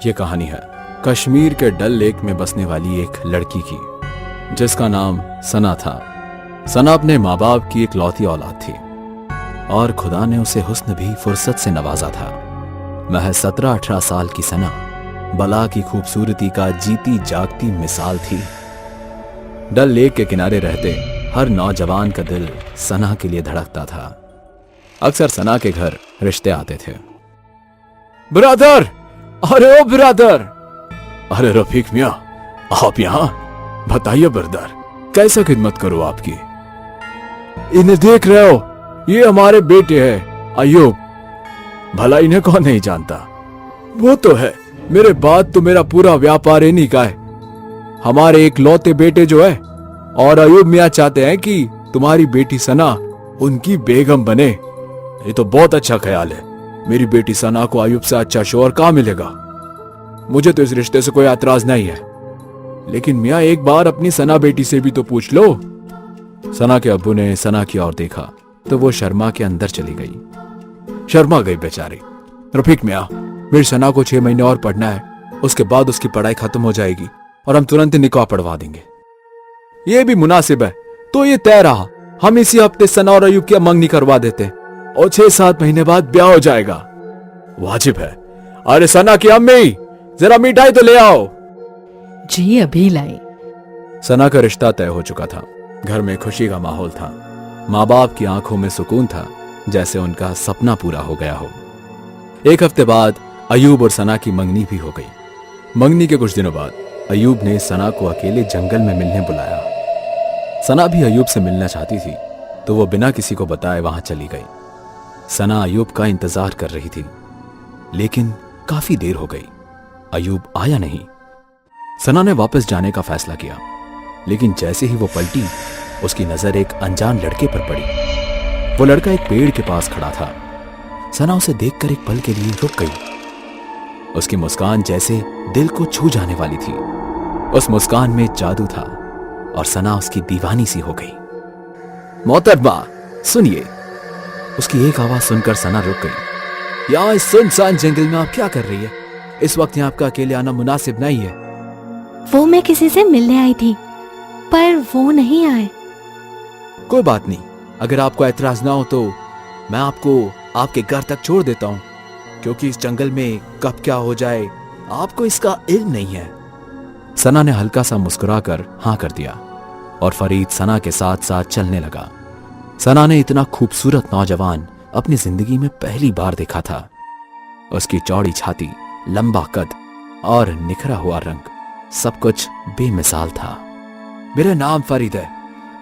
ये कहानी है कश्मीर के डल लेक में बसने वाली एक लड़की की, जिसका नाम सना था। सना अपने माँ बाप की इकलौती औलाद थी और खुदा ने उसे हुस्न भी फुर्सत से नवाजा था। महज 17-18 साल की सना बला की खूबसूरती का जीती जागती मिसाल थी। डल लेक के किनारे रहते हर नौजवान का दिल सना के लिए धड़कता था। अक्सर सना के घर रिश्ते आते थे। ब्रदर, अरे ओ ब्रदर, अरे रफीक मियां, आप यहां? बताइए ब्रदर, कैसे खिदमत करूं आपकी? इन्हें देख रहे हो, ये हमारे बेटे हैं अयूब। भला इन्हें कौन नहीं जानता? वो तो है, मेरे बाद तो मेरा पूरा व्यापार इन्हीं का है। हमारे एक लौते बेटे जो है, और अयूब मियां चाहते हैं कि तुम्हारी बेटी सना उनकी बेगम बने। ये तो बहुत अच्छा ख्याल है। मेरी बेटी सना को अयूब से अच्छा शौहर कहाँ मिलेगा? मुझे तो इस रिश्ते से कोई एतराज नहीं है, लेकिन मियां एक बार अपनी सना बेटी से भी तो पूछ लो। सना के अब्बू ने सना की ओर देखा तो वो शर्मा के अंदर चली गई। शर्मा गई बेचारी। रफीक मियां, मेरी सना को 6 महीने और पढ़ना है, उसके बाद उसकी पढ़ाई खत्म हो जाएगी और हम तुरंत निकाह पढ़वा देंगे। ये भी मुनासिब है, तो ये तय रहा, हम इसी हफ्ते सना और अयूब की मंगनी करवा देते और 6-7 महीने बाद ब्याह हो जाएगा। वाजिब है। अरे सना की अम्मी, जरा मिठाई तो ले आओ। जी अभी लाई। सना का रिश्ता तय हो चुका था। घर में खुशी का माहौल था। माँ बाप की आंखों में सुकून था, जैसे उनका सपना पूरा हो गया हो। एक हफ्ते बाद अयूब और सना की मंगनी भी हो गई। मंगनी के कुछ दिनों बाद अयूब ने सना को अकेले जंगल में मिलने बुलाया। सना भी अयूब से मिलना चाहती थी, तो वो बिना किसी को बताए वहां चली गई। सना अयूब का इंतजार कर रही थी, लेकिन काफी देर हो गई, अयूब आया नहीं। सना ने वापस जाने का फैसला किया, लेकिन जैसे ही वो पलटी, उसकी नजर एक अनजान लड़के पर पड़ी। वो लड़का एक पेड़ के पास खड़ा था। सना उसे देखकर एक पल के लिए रुक गई। उसकी मुस्कान जैसे दिल को छू जाने वाली थी। उस मुस्कान में जादू था और सना उसकी दीवानी सी हो गई। मोहतरमा, सुनिए। उसकी एक आवाज सुनकर सना रुक गई। यहाँ इस सुनसान जंगल में आप क्या कर रही है? इस वक्त यहाँ आपका अकेले आना मुनासिब नहीं है। वो मैं किसी से मिलने आई थी, पर वो नहीं आए। कोई बात नहीं, अगर आपको एतराज ना हो तो मैं आपको आपके घर तक छोड़ देता हूँ, क्योंकि इस जंगल में कब क्या हो जाए आपको इसका इल्म नहीं है। सना ने हल्का सा मुस्कुराकर हाँ कर दिया और फरीद सना के साथ साथ चलने लगा। सना ने इतना खूबसूरत नौजवान अपनी जिंदगी में पहली बार देखा था। उसकी चौड़ी छाती, लंबा कद और निखरा हुआ रंग, सब कुछ बेमिसाल था। मेरा नाम फरीद है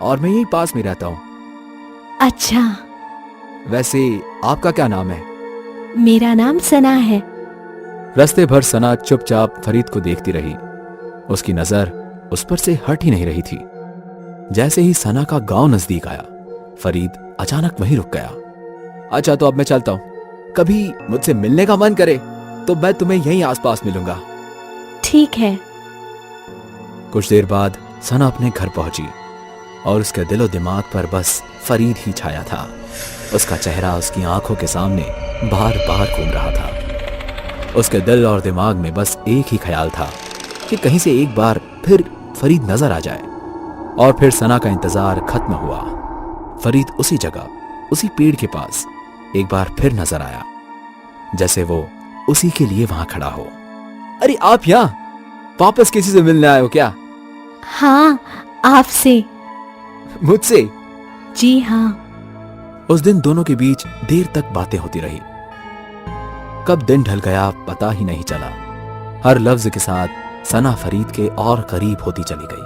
और मैं यहीं पास में रहता हूँ। अच्छा। वैसे आपका क्या नाम है? मेरा नाम सना है। रास्ते भर सना चुपचाप फरीद को देखती रही। उसकी नजर उस पर से हट ही नहीं रही थी। जैसे ही सना का गांव नजदीक आया, फरीद अचानक वहीं रुक गया। अच्छा, तो अब मैं चलता हूँ। कभी मुझसे मिलने का मन करे तो मैं तुम्हें यहीं आसपास मिलूंगा। ठीक है। कुछ देर बाद सना अपने घर पहुंची और उसके दिलो दिमाग पर बस फरीद ही छाया था। उसका चेहरा उसकी आंखों के सामने बार बार घूम रहा था। उसके दिल और दिमाग में बस एक ही ख्याल था कि कहीं से एक बार फिर फरीद नजर आ जाए। और फिर सना का इंतजार खत्म हुआ। फरीद उसी जगह, उसी पेड़ के पास एक बार फिर नजर आया, जैसे वो उसी के लिए वहां खड़ा हो। अरे आप यहाँ वापस किसी से मिलने आए हो क्या? हाँ, आपसे। मुझसे? जी हाँ। उस दिन दोनों के बीच देर तक बातें होती रही। कब दिन ढल गया पता ही नहीं चला। हर लफ्ज के साथ सना फरीद के और करीब होती चली गई।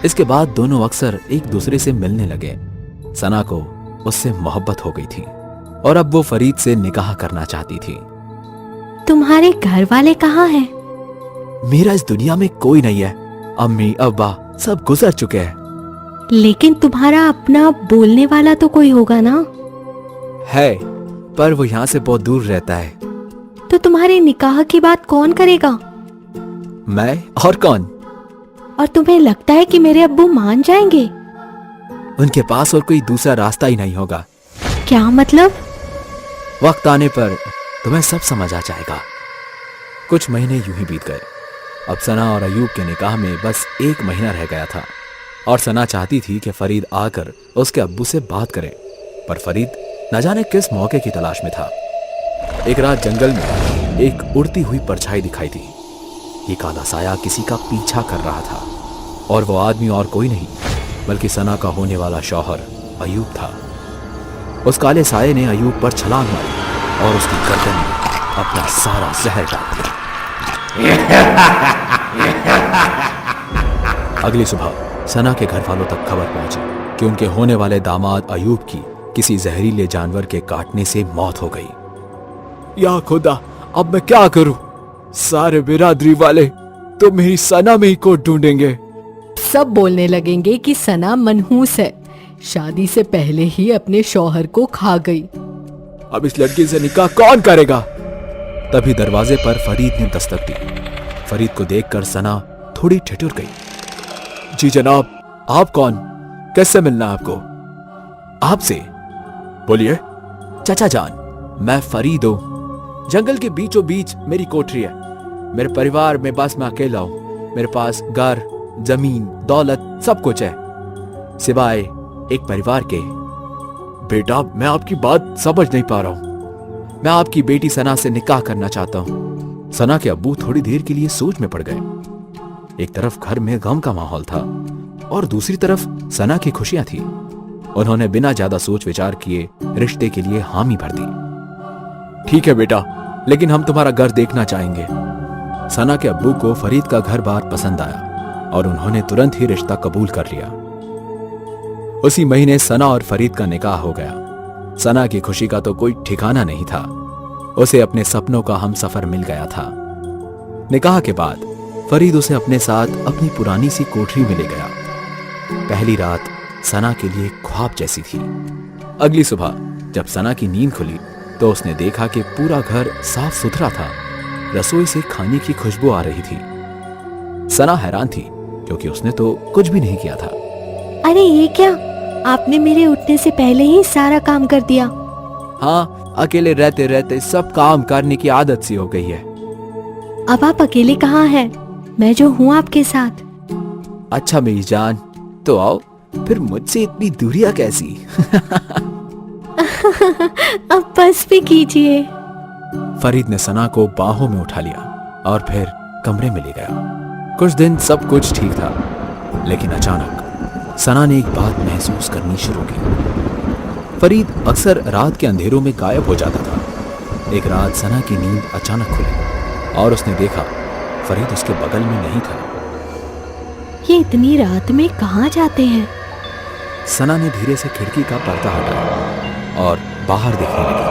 इसके बाद दोनों अक्सर एक दूसरे से मिलने लगे। सना को उससे मोहब्बत हो गई थी और अब वो फरीद से निकाह करना चाहती थी। तुम्हारे घर वाले कहाँ हैं? मेरा इस दुनिया में कोई नहीं है। अम्मी अब्बा सब गुजर चुके हैं। लेकिन तुम्हारा अपना बोलने वाला तो कोई होगा ना? है, पर वो यहाँ से बहुत दूर रहता है। तो तुम्हारे निकाह की बात कौन करेगा? मैं और कौन? और तुम्हें लगता है कि मेरे अब्बू मान जाएंगे? उनके पास और कोई दूसरा रास्ता ही नहीं होगा। क्या मतलब? वक्त आने पर तुम्हें सब समझ आ जाएगा। कुछ महीने यूं ही बीत गए। अब सना और अयूब के निकाह में बस 1 महीना रह गया था और सना चाहती थी कि फरीद आकर उसके अब्बू से बात करे, पर फरीद न जाने किस मौके की तलाश में था। एक रात जंगल में एक उड़ती हुई परछाई दिखाई दी। ये काला साया किसी का पीछा कर रहा था और वो आदमी और कोई नहीं बल्कि सना का होने वाला शौहर अयूब था। उस काले साये ने अयूब पर छलांग मारी और उसकी गर्दन में अपना सारा जहर डाल दिया। अगली सुबह सना के घर वालों तक खबर पहुंची कि उनके होने वाले दामाद अयूब की किसी जहरीले जानवर के काटने से मौत हो गई। या खुदा, अब मैं क्या करूं? सारे बिरादरी वाले तो मेरी सना में ही को ढूंढेंगे। सब बोलने लगेंगे कि सना मनहूस है, शादी से पहले ही अपने शौहर को खा गई। अब इस लड़की से निकाह कौन करेगा? तभी दरवाजे पर फरीद ने दस्तक दी। फरीद को देखकर सना थोड़ी ठिठुर गई। जी जनाब, आप कौन? कैसे मिलना है आपको? आपसे? बोलिए। चाचा जान, मैं फरीद हूं। जंगल के बीचों बीच मेरी कोठरी है। मेरे परिवार में बस मैं अकेला हूं। मेरे पास घर, जमीन, दौलत सब कुछ है, सिवाय एक परिवार के। बेटा, मैं आपकी बात समझ नहीं पा रहा हूं। मैं आपकी बेटी सना से निकाह करना चाहता हूं। सना के अब्बू थोड़ी देर के लिए सोच में पड़ गए। एक तरफ घर में गम का माहौल था और दूसरी तरफ सना की खुशियां थी। उन्होंने बिना ज्यादा सोच विचार किए रिश्ते के लिए हामी भर दी। ठीक है बेटा, लेकिन हम तुम्हारा घर देखना चाहेंगे। सना के अब्बू को फरीद का घर बार पसंद आया और उन्होंने तुरंत ही रिश्ता कबूल कर लिया। उसी महीने सना और फरीद का निकाह हो गया। सना की खुशी का तो कोई ठिकाना नहीं था। उसे अपने सपनों का हमसफर मिल गया था। निकाह के बाद फरीद उसे अपने साथ अपनी पुरानी सी कोठरी में ले गया। पहली रात सना के लिए ख्वाब जैसी थी। अगली सुबह जब सना की नींद खुली तो उसने देखा कि पूरा घर साफ सुथरा था। रसोई से खाने की खुशबू आ रही थी। सना हैरान थी क्योंकि उसने तो कुछ भी नहीं किया था। अरे ये क्या, आपने मेरे उठने से पहले ही सारा काम कर दिया। हाँ, अकेले रहते रहते सब काम करने की आदत सी हो गई है। अब आप अकेले कहाँ हैं? मैं जो हूँ आपके साथ। अच्छा मेरी जान, तो आओ, फिर मुझसे इतनी दूरियां कैसी? अब बस भी कीजिए। फरीद ने सना को बाहों में उठा लिया और फिर कमरे में ले गया। कुछ दिन सब कुछ ठीक था, लेकिन अचानक सना ने एक बात महसूस करनी शुरू की। फरीद अक्सर रात के अंधेरों में गायब हो जाता था। एक रात सना की नींद अचानक खुली और उसने देखा फरीद उसके बगल में नहीं था। ये इतनी रात में कहाँ जाते हैं? सना ने धीरे से खिड़की का पर्दा हटाया और बाहर देखने लगी।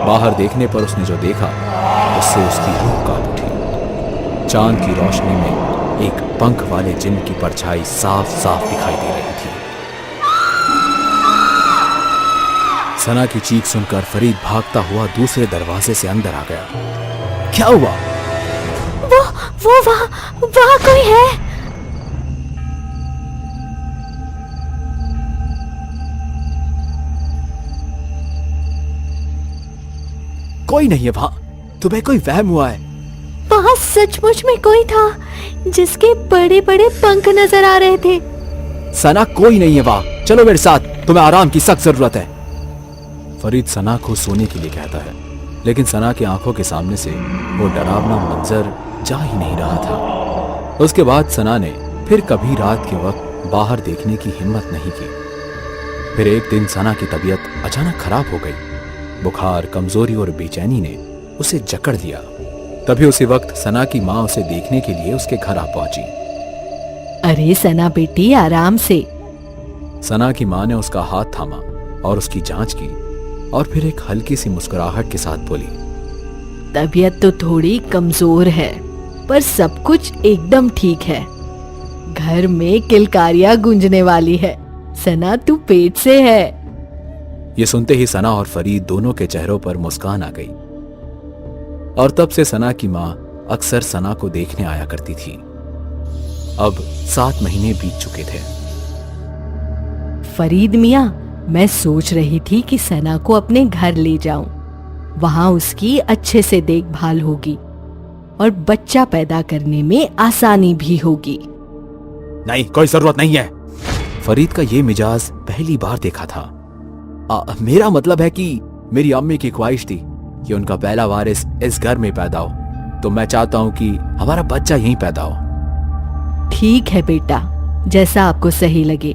बाहर देखने पर उसने जो देखा उससे उसकी रूह कांप उठी। चांद की रोशनी में एक पंख वाले जिन की परछाई साफ साफ दिखाई दे रही थी। सना की चीख सुनकर फरीद भागता हुआ दूसरे दरवाजे से अंदर आ गया। क्या हुआ? वो वहाँ कोई है। कोई नहीं है वहां। तुम्हें कोई वहम हुआ है? वहाँ सचमुच में कोई था जिसके बड़े बड़े पंख नजर आ रहे थे। सना, कोई नहीं है वहां। चलो मेरे साथ, तुम्हें आराम की सख्त जरूरत है। फरीद सना को सोने के लिए कहता है, लेकिन सना की आंखों के सामने से वो डरावना मंजर जा ही नहीं रहा था। उसके बाद सना ने फिर कभी रात के वक्त बाहर देखने की हिम्मत नहीं की। फिर एक दिन सना की तबीयत अचानक खराब हो गई। बुखार, कमजोरी और बेचैनी ने उसे जकड़ लिया। तभी उसी वक्त सना की माँ उसे देखने के लिए उसके घर आ पहुंची। अरे सना बेटी, आराम से। सना की माँ ने उसका हाथ थामा और उसकी जांच की और फिर एक हल्की सी मुस्कुराहट के साथ बोली, तबीयत तो थोड़ी कमजोर है, पर सब कुछ एकदम ठीक है। घर में किलकारियां गूंजने वाली है। सना, तू पेट से है। ये सुनते ही सना और फरीद दोनों के चेहरों पर मुस्कान आ गई और तब से सना की माँ अक्सर सना को देखने आया करती थी। अब 7 महीने बीत चुके थे। फरीद मियाँ, मैं सोच रही थी कि सना को अपने घर ले जाऊं। वहां उसकी अच्छे से देखभाल होगी और बच्चा पैदा करने में आसानी भी होगी। नहीं, कोई जरूरत नहीं है। फरीद का ये मिजाज पहली बार देखा था। मेरा मतलब है कि मेरी अम्मी की ख्वाहिश थी कि उनका पहला वारिस इस घर में पैदा हो, तो मैं चाहता हूं कि हमारा बच्चा यहीं पैदा हो। ठीक है बेटा, जैसा आपको सही लगे,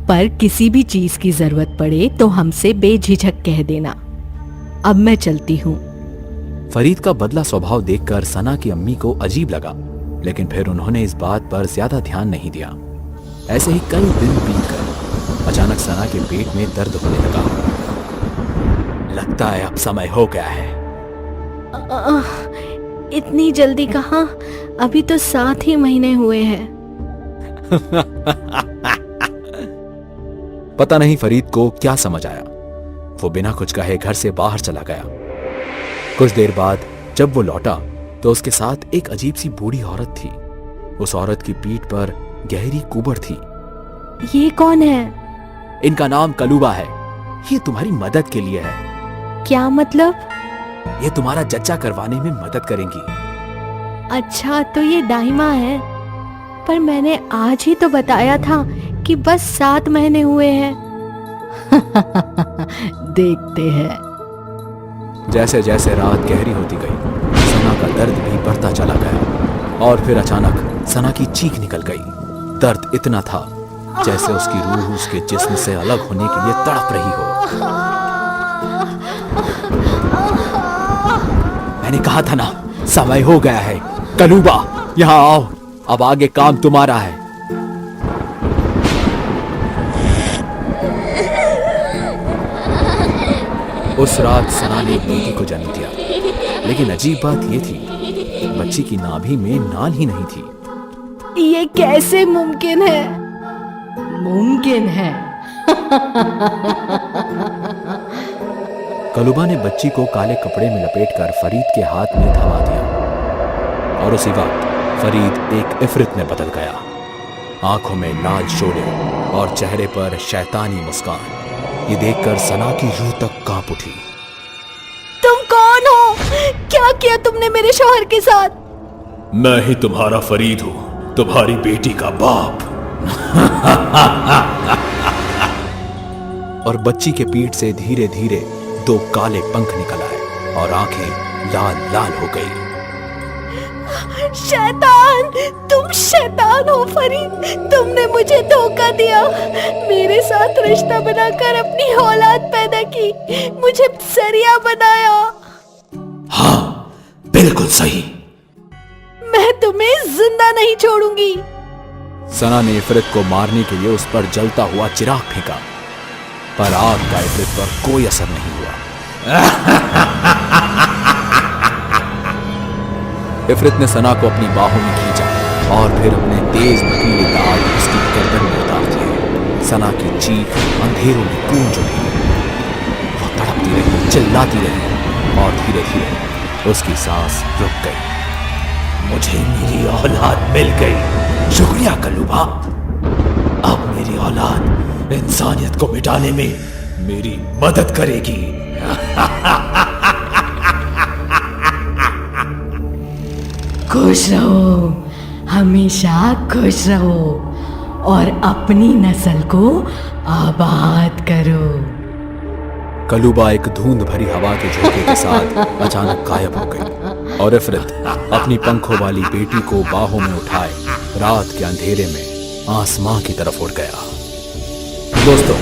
पर किसी भी चीज की जरूरत पड़े तो हमसे बेझिझक कह देना। अब मैं चलती हूँ। फरीद का बदला स्वभाव देखकर सना की अम्मी को अजीब लगा, लेकिन फिर उन्होंने इस बात पर ज्यादा ध्यान नहीं दिया। ऐसे ही कई दिन बीतकर अचानक सना के पेट में दर्द होने लगा। लगता है अब समय हो गया है। इतनी जल्दी कहाँ? अभी तो 7 ही महीने हुए हैं। पता नहीं फरीद को क्या समझ आया। वो बिना कुछ कहे घर से बाहर चला गया। कुछ देर बाद जब वो लौटा तो उसके साथ एक अजीब सी बूढ़ी औरत थी। उस औरत की पीठ पर गहरी कुबड़ थी। ये कौन है? इनका नाम कलूबा है। ये तुम्हारी मदद के लिए है। क्या मतलब? ये तुम्हारा जच्चा करवाने में मदद करेंगी। अच्छा, तो ये दाहिमा है। पर मैंने आज ही तो बताया था कि बस 7 महीने हुए हैं। देखते हैं। जैसे जैसे रात गहरी होती गई, सना का दर्द भी बढ़ता चला गया और फिर अचानक सना की चीख निकल गई। दर्द इतना था जैसे उसकी रूह उसके जिस्म से अलग होने के लिए तड़प रही हो। मैंने कहा था ना, समय हो गया है। कलूबा, यहाँ आओ, अब आगे काम तुम्हारा है। उस रात सना ने एक बेटी को जन्म दिया, लेकिन अजीब बात यह थी, बच्ची की नाभि में नाल ही नहीं थी। ये कैसे मुमकिन है? मुमकिन है। कलूबा ने बच्ची को काले कपड़े में लपेटकर फरीद के हाथ में थमा दिया और उसी वक्त फरीद एक इफरित में बदल गया। आंखों में लाल शोले और चेहरे पर शैतानी मुस्कान। ये देखकर सना की रूह तक कांप उठी। तुम कौन हो? क्या किया तुमने मेरे शौहर के साथ? मैं ही तुम्हारा फरीद हूं, तुम्हारी बेटी का बाप। और बच्ची के पीठ से धीरे धीरे 2 काले पंख निकल आए और आंखें लाल लाल हो गई। शैतान! तुम शैतान हो फरीद। तुमने मुझे धोखा दिया, मेरे साथ रिश्ता बनाकर अपनी औलाद पैदा की, मुझे सरिया बनाया। हाँ, बिल्कुल सही। मैं तुम्हें जिंदा नहीं छोड़ूंगी। सना ने इफरित को मारने के लिए उस पर जलता हुआ चिराग फेंका, पर आग का इफरित पर कोई असर नहीं हुआ। इफरित ने सना को अपनी बाहों में खींचा और फिर अपने तेज नुकीले दांत उसकी गर्दन में उतार दिए। सना की चीख अंधेरों में गूंज उठी। वो तड़पती रही, चिल्लाती रही और धीरे धीरे उसकी सांस रुक गई। मुझे मेरी औलाद मिल गई। शुक्रिया कलूबा। अब मेरी औलाद इंसानियत को मिटाने में मेरी मदद करेगी। खुश रहो, हमेशा खुश रहो और अपनी नस्ल को आबाद करो। कलूबा एक धुंध भरी हवा के झोंके के साथ अचानक गायब हो गई और इफरित अपनी पंखों वाली बेटी को बाहों में उठाए रात के अंधेरे में आसमां की तरफ उड़ गया। दोस्तों,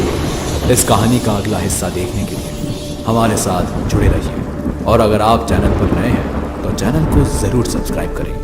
इस कहानी का अगला हिस्सा देखने के लिए हमारे साथ जुड़े रहिए और अगर आप चैनल पर नए हैं तो चैनल को जरूर सब्सक्राइब करें।